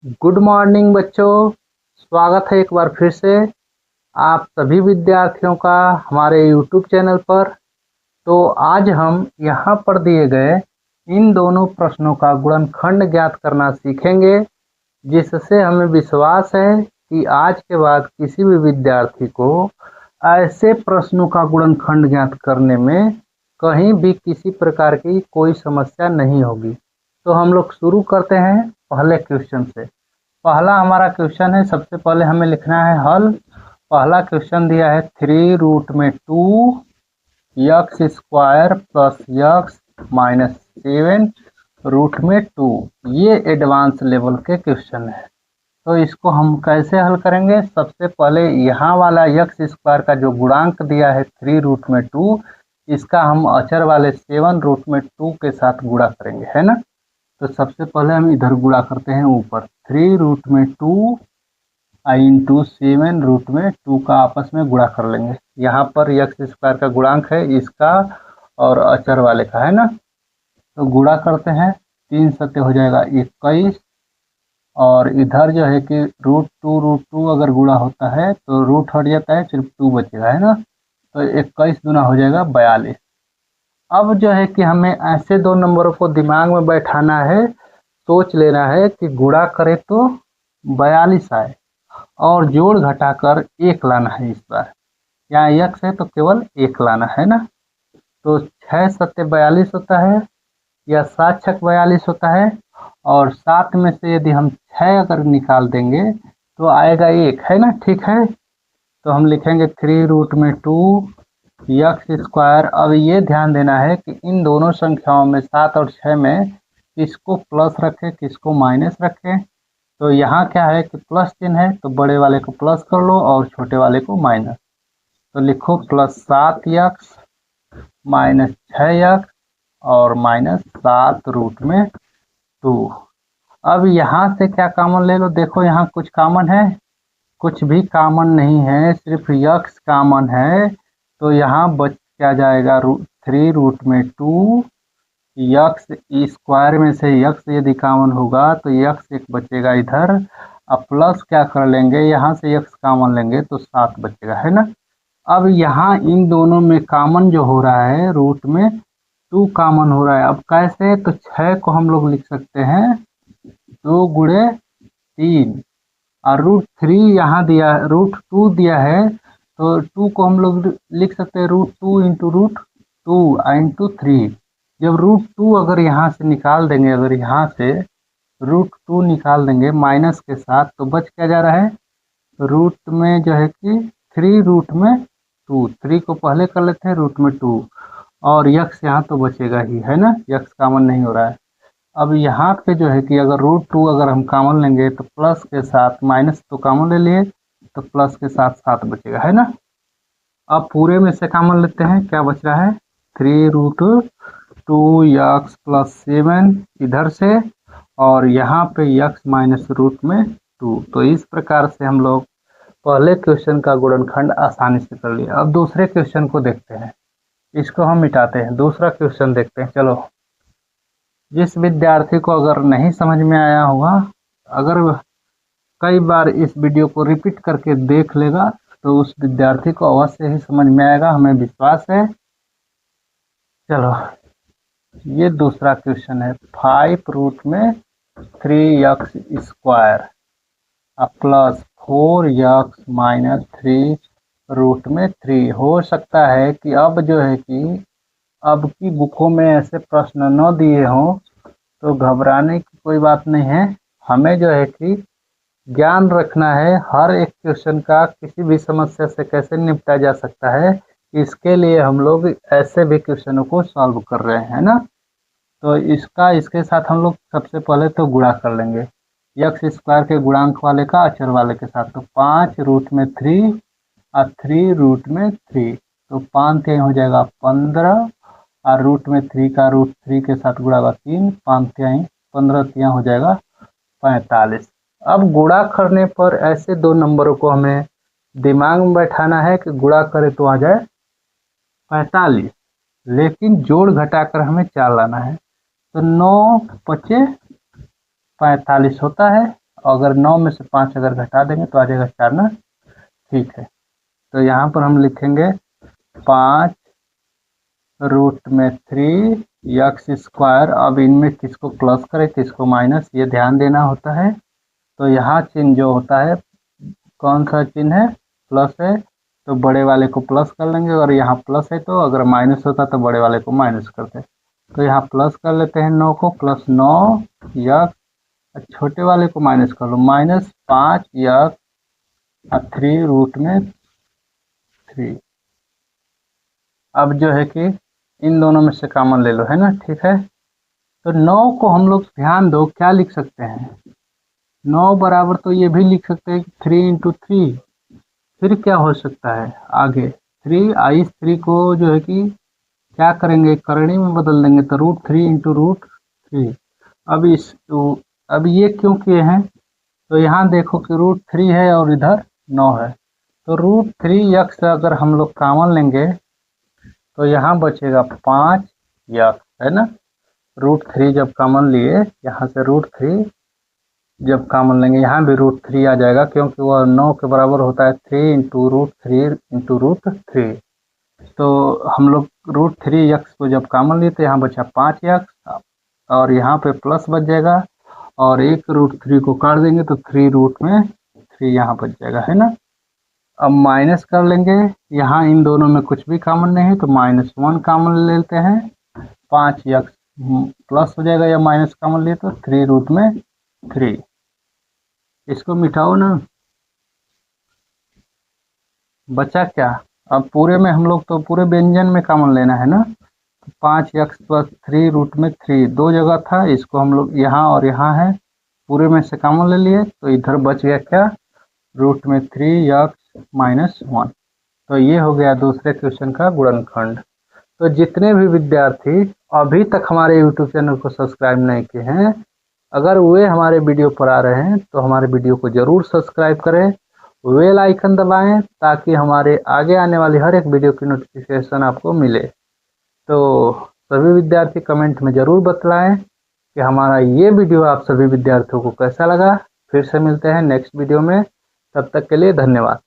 Good morning बच्चों। स्वागत है एक बार फिर से आप सभी विद्यार्थियों का हमारे यूट्यूब चैनल पर। तो आज हम यहाँ पर दिए गए इन दोनों प्रश्नों का गुणनखंड ज्ञात करना सीखेंगे, जिससे हमें विश्वास है कि आज के बाद किसी भी विद्यार्थी को ऐसे प्रश्नों का गुणनखंड ज्ञात करने में कहीं भी किसी प्रकार की कोई समस्या नहीं होगी। तो हम लोग शुरू करते हैं पहले क्वेश्चन से। पहला हमारा क्वेश्चन है, सबसे पहले हमें लिखना है हल। पहला क्वेश्चन दिया है 3√2 x² प्लस x माइनस 7√2। ये एडवांस लेवल के क्वेश्चन है। तो इसको हम कैसे हल करेंगे? सबसे पहले यहाँ वाला x² का जो गुणांक दिया है 3√2, इसका हम अचर वाले 7√2 के साथ गुणा करेंगे, है ना। तो सबसे पहले हम इधर गुणा करते हैं ऊपर 3√2 इंटू 7√2 का आपस में गुणा कर लेंगे। यहाँ पर x² का गुणांक है इसका और अचर वाले का, है ना। तो गुणा करते हैं, 3 सत्ते हो जाएगा 21, और इधर जो है कि √2 अगर गुणा होता है तो रूट हट जाता है, सिर्फ 2 बचेगा, है ना। तो 21 दूना हो जाएगा 42। अब जो है कि हमें ऐसे दो नंबरों को दिमाग में बैठाना है, सोच लेना है कि गुणा करें तो 42 आए और जोड़ घटाकर 1 लाना है। इस बार यहाँ x है तो केवल 1 लाना है ना। तो 6 सत्ते 42 होता है या 7 छक 42 होता है, और 7 में से यदि हम 6 अगर निकाल देंगे तो आएगा 1, है ना। ठीक है, तो हम लिखेंगे 3√2 x²। अब ये ध्यान देना है कि इन दोनों संख्याओं में 7 और 6 में किसको प्लस रखें किसको माइनस रखें। तो यहाँ क्या है कि प्लस चिन्ह है तो बड़े वाले को प्लस कर लो और छोटे वाले को माइनस। तो लिखो प्लस 7x माइनस 6x और माइनस 7√2। अब यहाँ से क्या कॉमन ले लो? देखो यहाँ कुछ कॉमन है? कुछ भी कॉमन नहीं है, सिर्फ x कॉमन है। तो यहाँ बच क्या जाएगा? 3√2 x² में से x यदि कॉमन होगा तो x एक बचेगा इधर। अब प्लस क्या कर लेंगे, यहाँ से x कॉमन लेंगे तो 7 बचेगा, है ना। अब यहाँ इन दोनों में कॉमन जो हो रहा है, रूट में 2 कॉमन हो रहा है। अब कैसे? तो 6 को हम लोग लिख सकते हैं 2 गुणे 3, और √3 यहाँ दिया, √2 दिया है तो 2 को हम लोग लिख सकते हैं √2 इंटू √2 इंटू 3। जब √2 अगर यहाँ से निकाल देंगे, अगर यहाँ से √2 निकाल देंगे माइनस के साथ, तो बच क्या जा रहा है? रूट में जो है कि 3√2, 3 को पहले कर लेते हैं √2, और x यहाँ तो बचेगा ही, है ना। x कॉमन नहीं हो रहा है। अब यहाँ पे जो है कि अगर √2 अगर हम कॉमन लेंगे तो प्लस के साथ, माइनस तो कॉमन ले लिए तो प्लस के साथ 7 बचेगा, है ना। अब पूरे में से कॉमन लेते हैं, क्या बच रहा है? 3√2x प्लस 7 इधर से, और यहाँ पे x माइनस √2। तो इस प्रकार से हम लोग पहले क्वेश्चन का गुणनखंड आसानी से कर लिया। अब दूसरे क्वेश्चन को देखते हैं, इसको हम मिटाते हैं, दूसरा क्वेश्चन देखते हैं। चलो, जिस विद्यार्थी को अगर नहीं समझ में आया होगा, अगर कई बार इस वीडियो को रिपीट करके देख लेगा तो उस विद्यार्थी को अवश्य ही समझ में आएगा, हमें विश्वास है। चलो, ये दूसरा क्वेश्चन है। 5√3x² plus 4x minus 3√3। हो सकता है कि अब जो है कि अब की बुकों में ऐसे प्रश्न न दिए हों, तो घबराने की कोई बात नहीं है। हमें जो है कि ज्ञान रखना है हर एक क्वेश्चन का, किसी भी समस्या से कैसे निपटा जा सकता है, इसके लिए हम लोग ऐसे भी क्वेश्चनों को सॉल्व कर रहे हैं ना। तो इसके साथ हम लोग सबसे पहले तो गुणा कर लेंगे x² के गुणांक वाले का अचर वाले के साथ। तो 5√3 और 3√3, तो 5 हो जाएगा 15, और √3 का √3 के साथ गुणा होगा 3, 5 15 हो जाएगा 45। अब गुणा करने पर ऐसे दो नंबरों को हमें दिमाग में बैठाना है कि गुणा करें तो आ जाए 45, लेकिन जोड़ घटाकर हमें 4 लाना है। तो 9 × 5 = 45 होता है। अगर 9 में से 5 अगर घटा देंगे तो आ जाएगा 4 ना। ठीक है, तो यहाँ पर हम लिखेंगे 5 रूट में 3 यक्स स्क्वायर। अब इनमें किसको प्लस करें किसको माइनस, ये ध्यान देना होता है। तो यहाँ चिन्ह जो होता है कौन सा चिन्ह है, प्लस है, तो बड़े वाले को प्लस कर लेंगे, और यहाँ प्लस है तो अगर माइनस होता तो बड़े वाले को माइनस करते। तो यहाँ प्लस कर लेते हैं 9 को, प्लस 9 यक्स, छोटे वाले को माइनस कर लो, माइनस 5 यक्स 3 रूट में 3। अब जो है कि इन दोनों में से कॉमन ले लो, है ना। ठीक है, तो 9 को हम लोग ध्यान दो क्या लिख सकते हैं, 9 बराबर तो ये भी लिख सकते हैं कि 3 इंटू 3। फिर क्या हो सकता है आगे, 3 इस 3 को जो है कि क्या करेंगे, करणी में बदल देंगे, तो √3 इंटू √3। अब ये क्यों किए हैं, तो यहाँ देखो कि √3 है और इधर 9 है, तो √3 यक्स अगर हम लोग कॉमन लेंगे तो यहाँ बचेगा 5 यक्स, है ना। √3 जब कॉमन लिए, यहाँ से √3 जब कॉमन लेंगे यहाँ भी √3 आ जाएगा, क्योंकि वह 9 के बराबर होता है 3 इंटू √3 इंटू √3। तो हम लोग √3 यक्स को जब कॉमन लिए तो यहाँ बचा 5 यक्स, और यहाँ पे प्लस बच जाएगा, और एक √3 को काट देंगे तो 3 रूट में 3 यहाँ बच जाएगा, है ना। अब माइनस कर लेंगे, यहाँ इन दोनों में कुछ भी कॉमन नहीं है तो -1 कॉमन ले लेते हैं, 5 यक्स प्लस हो जाएगा, या माइनस कॉमन लिए तो 3 रूट में 3। इसको मिटाओ ना, बचा क्या। अब पूरे में हम लोग तो पूरे व्यंजन में कॉमन लेना है ना, तो 5 यक्स प्लस 3 रूट में 3 दो जगह था, इसको हम लोग यहाँ और यहाँ है पूरे में से कॉमन ले लिए, तो इधर बच गया क्या, रूट में 3 यक्स -1। तो ये हो गया दूसरे क्वेश्चन का गुणनखंड। तो जितने भी विद्यार्थी अभी तक हमारे यूट्यूब चैनल को सब्सक्राइब नहीं किए हैं, अगर वे हमारे वीडियो पर आ रहे हैं तो हमारे वीडियो को ज़रूर सब्सक्राइब करें, बेल आइकन दबाएं, ताकि हमारे आगे आने वाली हर एक वीडियो की नोटिफिकेशन आपको मिले। तो सभी विद्यार्थी कमेंट में ज़रूर बतलाएं कि हमारा ये वीडियो आप सभी विद्यार्थियों को कैसा लगा। फिर से मिलते हैं नेक्स्ट वीडियो में, तब तक के लिए धन्यवाद।